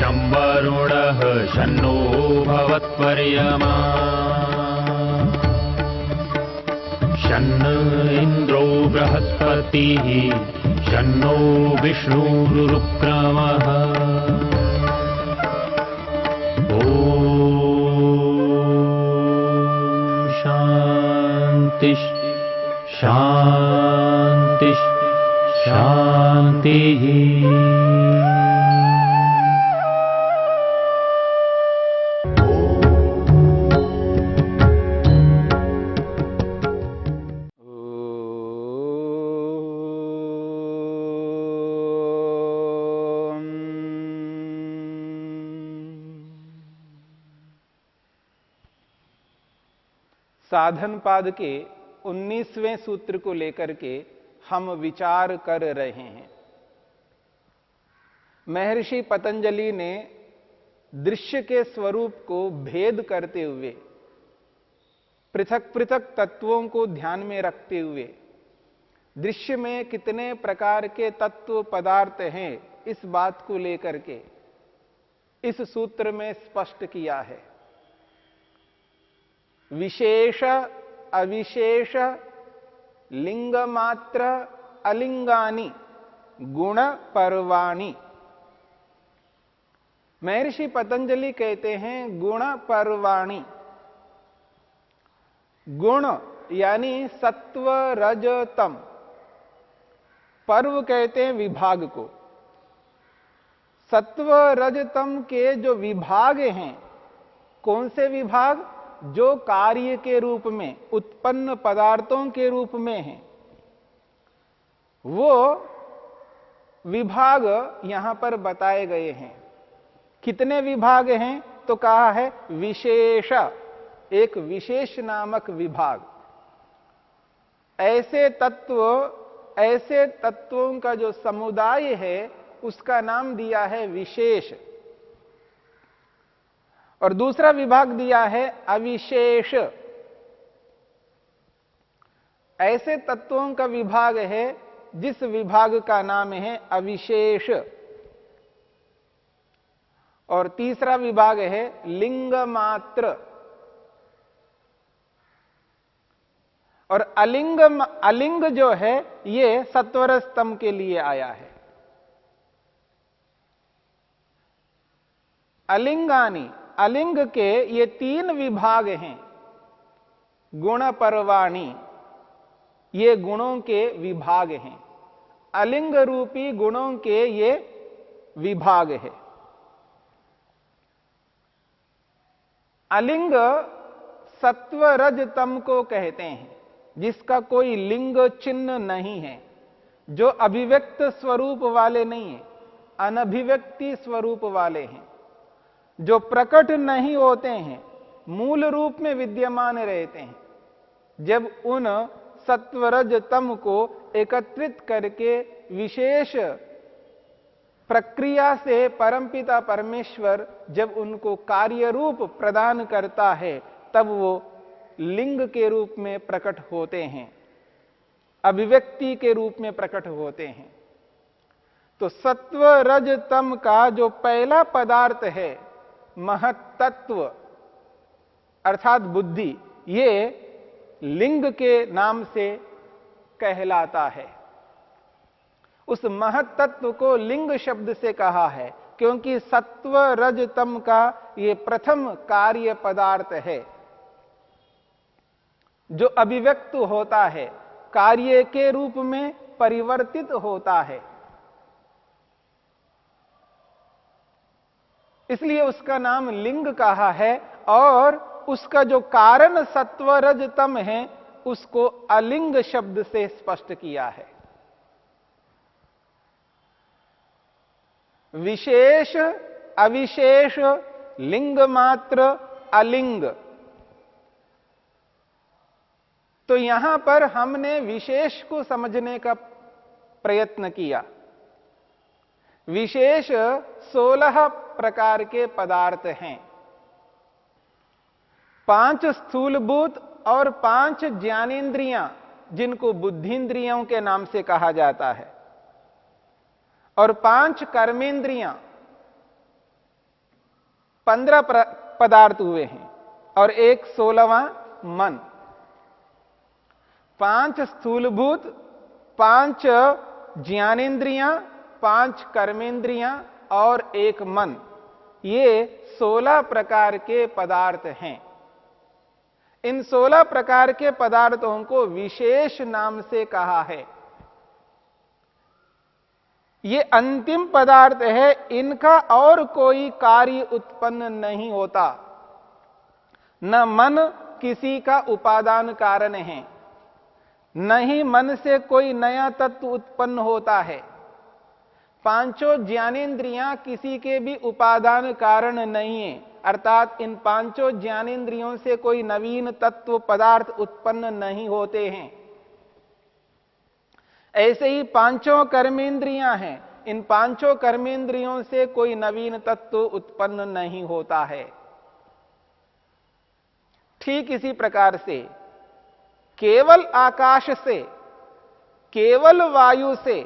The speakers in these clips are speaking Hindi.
शं वरुणः शन्नो भवत्वर्यमा शन्न इन्द्रो बृहस्पतिः शन्नो विष्णुरुक्रमः ॐ शान्ति शान्ति शान्तिः। साधन पाद के 19वें सूत्र को लेकर के हम विचार कर रहे हैं। महर्षि पतंजलि ने दृश्य के स्वरूप को भेद करते हुए पृथक पृथक तत्वों को ध्यान में रखते हुए दृश्य में कितने प्रकार के तत्व पदार्थ हैं इस बात को लेकर के इस सूत्र में स्पष्ट किया है। विशेष अविशेष लिंग मात्र अलिंगानि गुण पर्वाणि। महर्षि पतंजलि कहते हैं गुण पर्वाणि। गुण यानी सत्व रज तम, पर्व कहते हैं विभाग को। सत्व रज तम के जो विभाग हैं, कौन से विभाग? जो कार्य के रूप में उत्पन्न पदार्थों के रूप में हैं, वो विभाग यहां पर बताए गए हैं। कितने विभाग हैं? तो कहा है विशेष, एक विशेष नामक विभाग। ऐसे तत्वों का जो समुदाय है उसका नाम दिया है विशेष। और दूसरा विभाग दिया है अविशेष। ऐसे तत्वों का विभाग है जिस विभाग का नाम है अविशेष। और तीसरा विभाग है लिंग मात्र। और अलिंग जो है ये सत्वर स्तंभ के लिए आया है। अलिंगानी, अलिंग के ये 3 विभाग हैं। गुण पर्वाणि, ये गुणों के विभाग हैं। अलिंग रूपी गुणों के ये विभाग है। अलिंग सत्व रज तम को कहते हैं, जिसका कोई लिंग चिन्ह नहीं है, जो अभिव्यक्त स्वरूप वाले नहीं है, अनभिव्यक्ति स्वरूप वाले हैं, जो प्रकट नहीं होते हैं, मूल रूप में विद्यमान रहते हैं। जब उन सत्वरज तम को एकत्रित करके विशेष प्रक्रिया से परमपिता परमेश्वर जब उनको कार्य रूप प्रदान करता है, तब वो लिंग के रूप में प्रकट होते हैं, अभिव्यक्ति के रूप में प्रकट होते हैं। तो सत्व रज तम का जो पहला पदार्थ है महत्तत्व अर्थात बुद्धि, ये लिंग के नाम से कहलाता है। उस महत्तत्व को लिंग शब्द से कहा है क्योंकि सत्व रज तम का ये प्रथम कार्य पदार्थ है जो अभिव्यक्त होता है, कार्य के रूप में परिवर्तित होता है। इसलिए उसका नाम लिंग कहा है। और उसका जो कारण सत्व रज तम है उसको अलिंग शब्द से स्पष्ट किया है। विशेष अविशेष लिंग मात्र अलिंग। तो यहां पर हमने विशेष को समझने का प्रयत्न किया। विशेष 16 प्रकार के पदार्थ हैं, 5 स्थूलभूत और 5 ज्ञानेंद्रियां जिनको बुद्धिंद्रियों के नाम से कहा जाता है, और 5 कर्मेंद्रियां 15 पदार्थ हुए हैं और एक 16वां मन। 5 स्थूलभूत, 5 ज्ञानेंद्रियां, 5 कर्मेंद्रियां और एक मन, ये 16 प्रकार के पदार्थ हैं। इन 16 प्रकार के पदार्थों को विशेष नाम से कहा है। ये अंतिम पदार्थ है, इनका और कोई कार्य उत्पन्न नहीं होता। न मन किसी का उपादान कारण है, न ही मन से कोई नया तत्व उत्पन्न होता है। पांचों ज्ञानेंद्रियां किसी के भी उपादान कारण नहीं है, अर्थात इन पांचों ज्ञानेंद्रियों से कोई नवीन तत्व पदार्थ उत्पन्न नहीं होते हैं। ऐसे ही पांचों कर्मेंद्रियां हैं, इन पांचों कर्मेंद्रियों से कोई नवीन तत्व उत्पन्न नहीं होता है। ठीक इसी प्रकार से केवल आकाश से, केवल वायु से,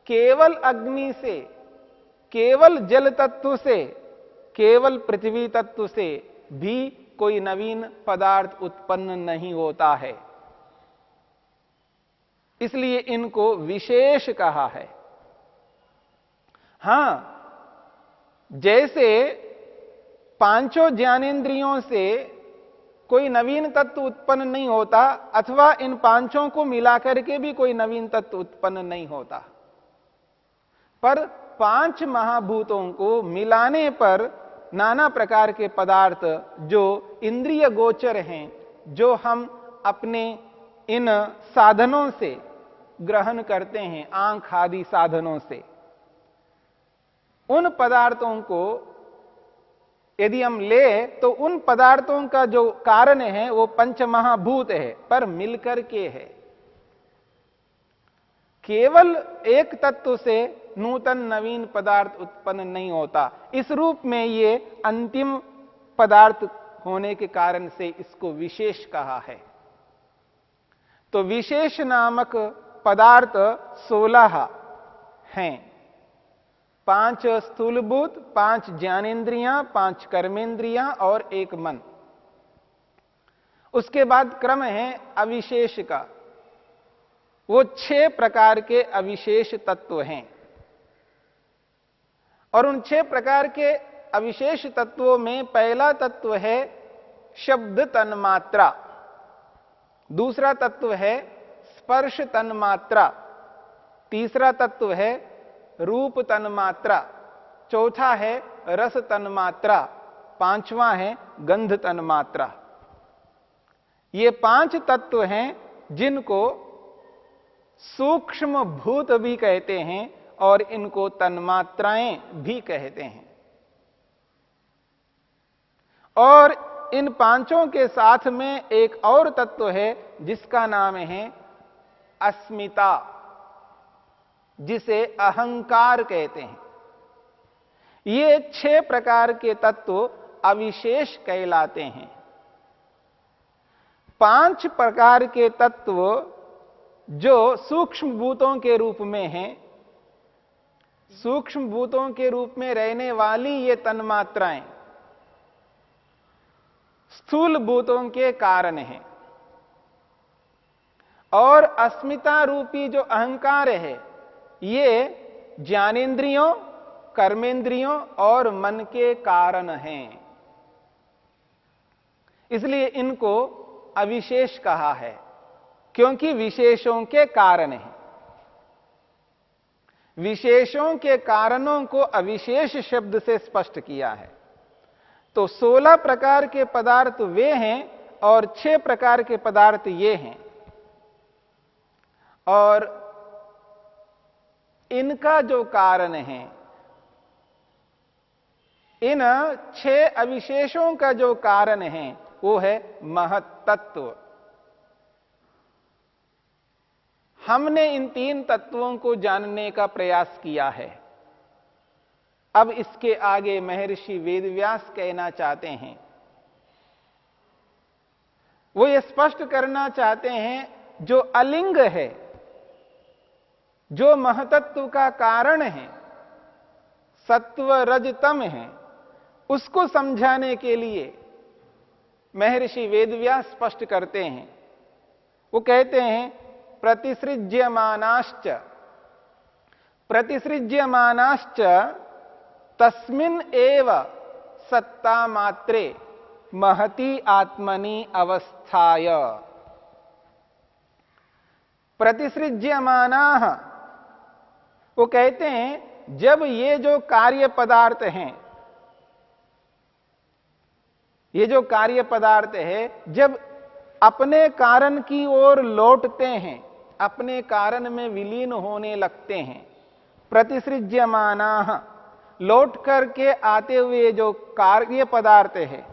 केवल अग्नि से, केवल जल तत्व से, केवल पृथ्वी तत्व से भी कोई नवीन पदार्थ उत्पन्न नहीं होता है। इसलिए इनको विशेष कहा है। हां, जैसे पांचों ज्ञानेंद्रियों से कोई नवीन तत्व उत्पन्न नहीं होता, अथवा इन पांचों को मिलाकर के भी कोई नवीन तत्व उत्पन्न नहीं होता, पर 5 महाभूतों को मिलाने पर नाना प्रकार के पदार्थ जो इंद्रिय गोचर हैं, जो हम अपने इन साधनों से ग्रहण करते हैं, आंख आदि साधनों से, उन पदार्थों को यदि हम ले तो उन पदार्थों का जो कारण है वो 5 महाभूत है, पर मिलकर के है। केवल एक तत्व से नूतन नवीन पदार्थ उत्पन्न नहीं होता। इस रूप में ये अंतिम पदार्थ होने के कारण से इसको विशेष कहा है। तो विशेष नामक पदार्थ 16 हैं। 5 स्थूलभूत, 5 ज्ञानेंद्रियां, 5 कर्मेंद्रियां और एक मन। उसके बाद क्रम है अविशेष का। वो 6 प्रकार के अविशेष तत्व हैं, और उन 6 प्रकार के अविशेष तत्वों में पहला तत्व है शब्द तन्मात्रा, दूसरा तत्व है स्पर्श तन्मात्रा, तीसरा तत्व है रूप तन्मात्रा, चौथा है रस तन्मात्रा, पांचवां है गंध तन्मात्रा। ये 5 तत्व हैं जिनको सूक्ष्म भूत भी कहते हैं और इनको तन्मात्राएं भी कहते हैं। और इन 5 के साथ में एक और तत्व है जिसका नाम है अस्मिता, जिसे अहंकार कहते हैं। ये 6 प्रकार के तत्व अविशेष कहलाते हैं। 5 प्रकार के तत्व जो सूक्ष्म भूतों के रूप में हैं, सूक्ष्म भूतों के रूप में रहने वाली ये तन्मात्राएं स्थूल भूतों के कारण हैं, और अस्मिता रूपी जो अहंकार है ये ज्ञानेंद्रियों, कर्मेंद्रियों और मन के कारण हैं। इसलिए इनको अविशेष कहा है, क्योंकि विशेषों के कारण हैं। विशेषों के कारणों को अविशेष शब्द से स्पष्ट किया है। तो 16 प्रकार के पदार्थ वे हैं और 6 प्रकार के पदार्थ ये हैं, और इनका जो कारण है, इन 6 अविशेषों का जो कारण है वो है महत्तत्व। हमने इन 3 तत्वों को जानने का प्रयास किया है। अब इसके आगे महर्षि वेदव्यास कहना चाहते हैं, वो ये स्पष्ट करना चाहते हैं, जो अलिंग है, जो महतत्व का कारण है, सत्व रज तम है, उसको समझाने के लिए महर्षि वेदव्यास स्पष्ट करते हैं। वो कहते हैं प्रतिसृज्यमानाश्च तस्मिन् एव सत्ता मात्रे महति आत्मनि अवस्थाय। प्रतिसृज्यमानाः, वो कहते हैं जब ये जो कार्य पदार्थ हैं, ये जो कार्य पदार्थ है जब अपने कारण की ओर लौटते हैं, अपने कारण में विलीन होने लगते हैं, प्रतिसृज्यमानाः, लौट करके आते हुए जो कार्य पदार्थ है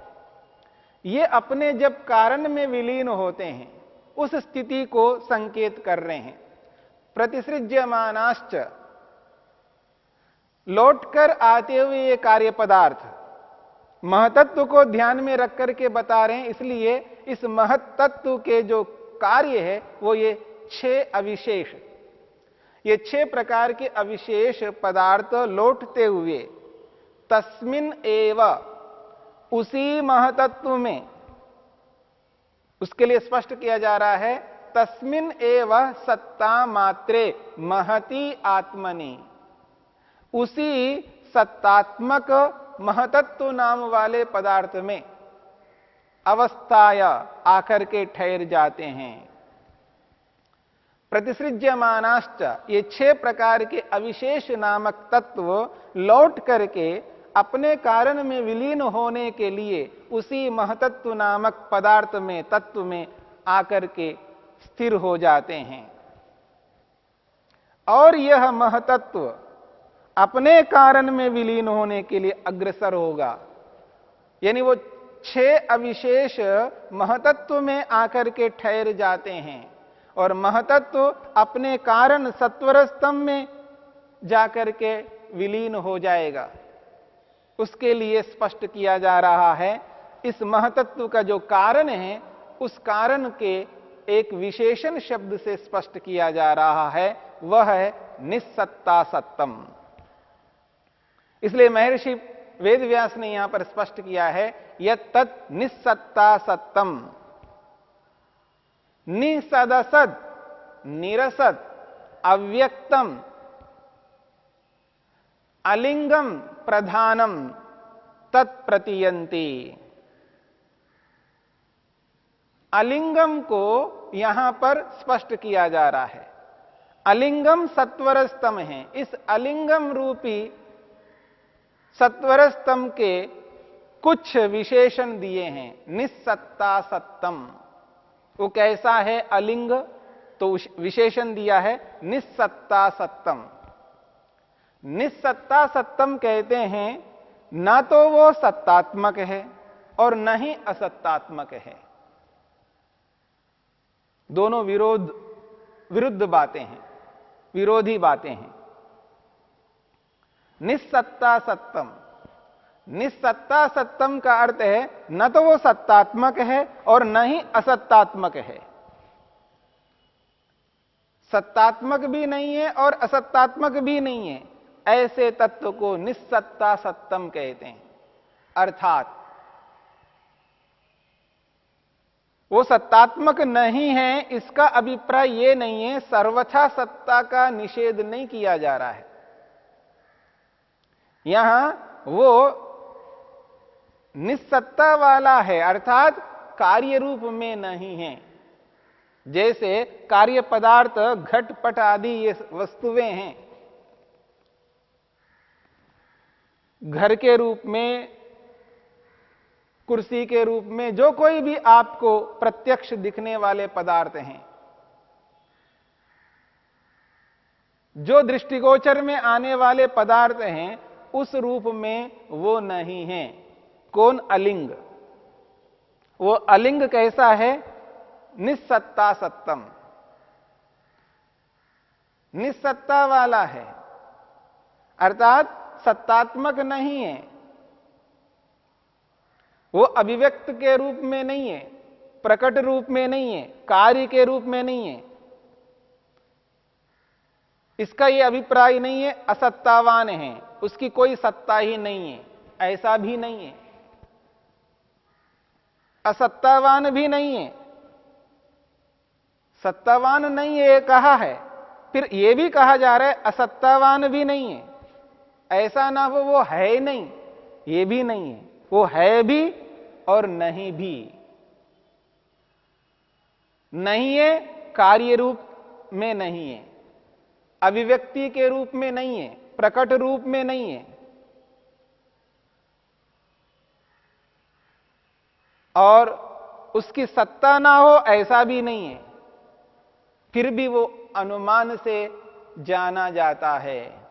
ये अपने जब कारण में विलीन होते हैं उस स्थिति को संकेत कर रहे हैं। प्रतिसृज्यमानाश्च, लौटकर आते हुए ये कार्य पदार्थ महतत्व को ध्यान में रख करके बता रहे हैं, इसलिए इस महतत्व के जो कार्य है वो ये 6 अविशेष, ये 6 प्रकार के अविशेष पदार्थ लौटते हुए तस्मिन् एव, उसी महतत्व में, उसके लिए स्पष्ट किया जा रहा है तस्मिन् एव सत्ता मात्रे महति आत्मनि, उसी सत्तात्मक महतत्व नाम वाले पदार्थ में अवस्थाया आकर के ठहर जाते हैं। प्रतिसृज्यमानाश्च, ये 6 प्रकार के अविशेष नामक तत्व लौट करके अपने कारण में विलीन होने के लिए उसी महतत्व नामक पदार्थ में, तत्व में आकर के स्थिर हो जाते हैं। और यह महतत्व अपने कारण में विलीन होने के लिए अग्रसर होगा, यानी वो 6 अविशेष महतत्व में आकर के ठहर जाते हैं और महतत्व अपने कारण सत्वर स्तंभ में जाकर के विलीन हो जाएगा। उसके लिए स्पष्ट किया जा रहा है इस महतत्व का जो कारण है उस कारण के एक विशेषण शब्द से स्पष्ट किया जा रहा है, वह है निस्सत्ता सत्तम। इसलिए महर्षि वेदव्यास ने यहां पर स्पष्ट किया है यत् निस्सत्ता सत्तम, निसदसद, निरसद, अव्यक्तम, अलिंगम प्रधानम तत्प्रतीयन्ति। अलिंगम को यहां पर स्पष्ट किया जा रहा है। अलिंगम सत्वर स्तंभ है। इस अलिंगम रूपी सत्वर स्तंभ के कुछ विशेषण दिए हैं। निस्सत्ता सत्तम, वो कैसा है अलिंग, तो विशेषण दिया है निस्सत्ता सत्तम। निस्सत्ता सत्तम कहते हैं ना तो वो सत्तात्मक है और न ही असत्तात्मक है। दोनों विरुद्ध बातें हैं, विरोधी बातें हैं। निस्सत्ता सत्तम, निस्सत्ता सत्तम का अर्थ है न तो वो सत्तात्मक है और न ही असत्तात्मक है। सत्तात्मक भी नहीं है और असत्तात्मक भी नहीं है, ऐसे तत्व को निस्सत्ता सत्तम कहते हैं। अर्थात वो सत्तात्मक नहीं है, इसका अभिप्राय ये नहीं है, सर्वथा सत्ता का निषेध नहीं किया जा रहा है। यहां वो निस्सत्ता वाला है, अर्थात कार्य रूप में नहीं है। जैसे कार्य पदार्थ घटपट आदि ये वस्तुएं हैं, घर के रूप में, कुर्सी के रूप में, जो कोई भी आपको प्रत्यक्ष दिखने वाले पदार्थ हैं, जो दृष्टिगोचर में आने वाले पदार्थ हैं, उस रूप में वो नहीं है। कौन? अलिंग। वो अलिंग कैसा है? निस्सत्ता सत्तम, निस्सत्ता वाला है, अर्थात सत्तात्मक नहीं है। वो अभिव्यक्त के रूप में नहीं है, प्रकट रूप में नहीं है, कार्य के रूप में नहीं है। इसका यह अभिप्राय नहीं है असत्तावान है, उसकी कोई सत्ता ही नहीं है, ऐसा भी नहीं है, असत्तावान भी नहीं है। सत्तावान नहीं है कहा है, फिर यह भी कहा जा रहा है असत्तावान भी नहीं है। ऐसा ना हो वो है नहीं, ये भी नहीं है, वो है भी और नहीं भी। नहीं है कार्य रूप में नहीं है, अभिव्यक्ति के रूप में नहीं है, प्रकट रूप में नहीं है, और उसकी सत्ता ना हो ऐसा भी नहीं है, फिर भी वो अनुमान से जाना जाता है।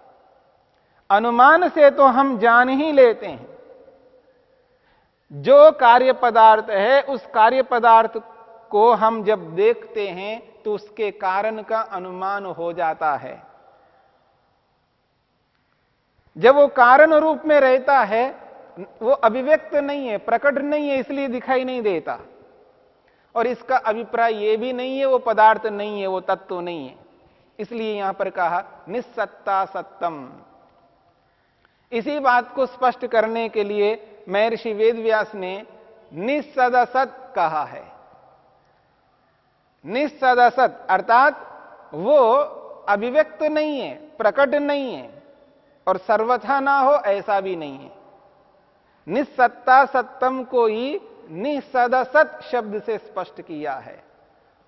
अनुमान से तो हम जान ही लेते हैं। जो कार्य पदार्थ है उस कार्य पदार्थ को हम जब देखते हैं तो उसके कारण का अनुमान हो जाता है। जब वो कारण रूप में रहता है, वो अभिव्यक्त नहीं है, प्रकट नहीं है, इसलिए दिखाई नहीं देता। और इसका अभिप्राय यह भी नहीं है वो पदार्थ नहीं है, वो तत्व नहीं है। इसलिए यहां पर कहा निस्सत्ता सत्तम। इसी बात को स्पष्ट करने के लिए महर्षि वेदव्यास ने निस्सदसत कहा है। निस्सदसत अर्थात वो अभिव्यक्त नहीं है, प्रकट नहीं है, और सर्वथा ना हो ऐसा भी नहीं है। निस्सत्ता सत्तम को ही निसदसत शब्द से स्पष्ट किया है,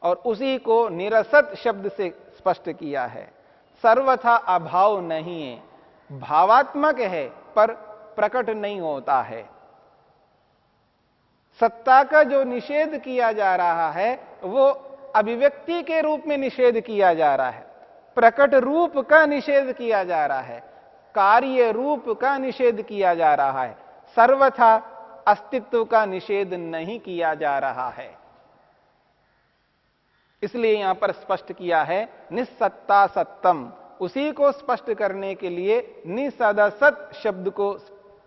और उसी को निरसत शब्द से स्पष्ट किया है। सर्वथा अभाव नहीं है, भावात्मक है पर प्रकट नहीं होता है। सत्ता का जो निषेध किया जा रहा है वो अभिव्यक्ति के रूप में निषेध किया जा रहा है, प्रकट रूप का निषेध किया जा रहा है, कार्य रूप का निषेध किया जा रहा है, सर्वथा अस्तित्व का निषेध नहीं किया जा रहा है। इसलिए यहां पर स्पष्ट किया है निस्सत्ता सत्तम। उसी को स्पष्ट करने के लिए निसदसत शब्द को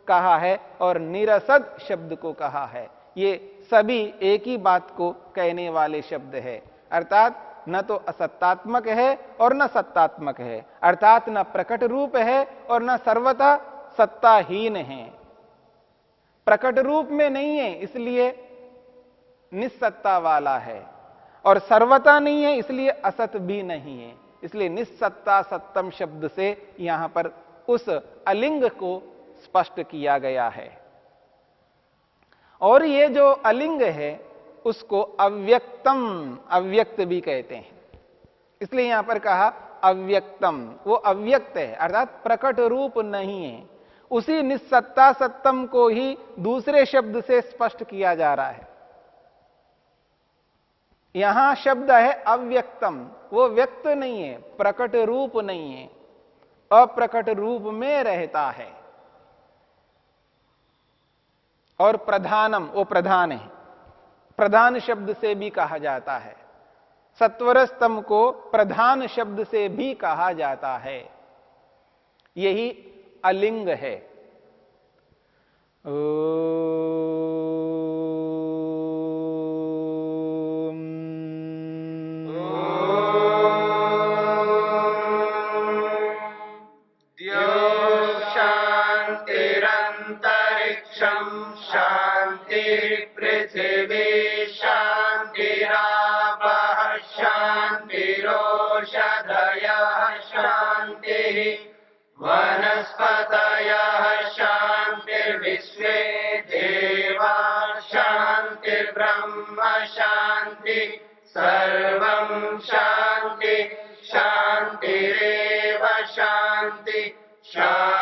कहा है और निरसत शब्द को कहा है। ये सभी एक ही बात को कहने वाले शब्द है, अर्थात न तो असत्तात्मक है और न सत्तात्मक है, अर्थात न प्रकट रूप है और न सर्वथा सत्ताहीन है। प्रकट रूप में नहीं है इसलिए निस्सत्ता वाला है, और सर्वथा नहीं है इसलिए असत भी नहीं है। इसलिए निस्सत्ता सत्तम शब्द से यहां पर उस अलिंग को स्पष्ट किया गया है। और ये जो अलिंग है उसको अव्यक्तम, अव्यक्त भी कहते हैं। इसलिए यहां पर कहा अव्यक्तम, वो अव्यक्त है अर्थात प्रकट रूप नहीं है। उसी निस्सत्ता सत्तम को ही दूसरे शब्द से स्पष्ट किया जा रहा है। यहां शब्द है अव्यक्तम, वो व्यक्त नहीं है, प्रकट रूप नहीं है, अप्रकट रूप में रहता है। और प्रधानम, वो प्रधान है, प्रधान शब्द से भी कहा जाता है। सत्वर स्तंभ को प्रधान शब्द से भी कहा जाता है। यही अलिंग है। शांतिरंतरिक्षम शांति पृथिवी शांतिरापः शांतिरोषधयः शांतिः वनस्पतयः शांतिर्विश्वे देवा शांतिर्ब्रह्म शांति सर्वं शांति शांतिरेव शांति शांति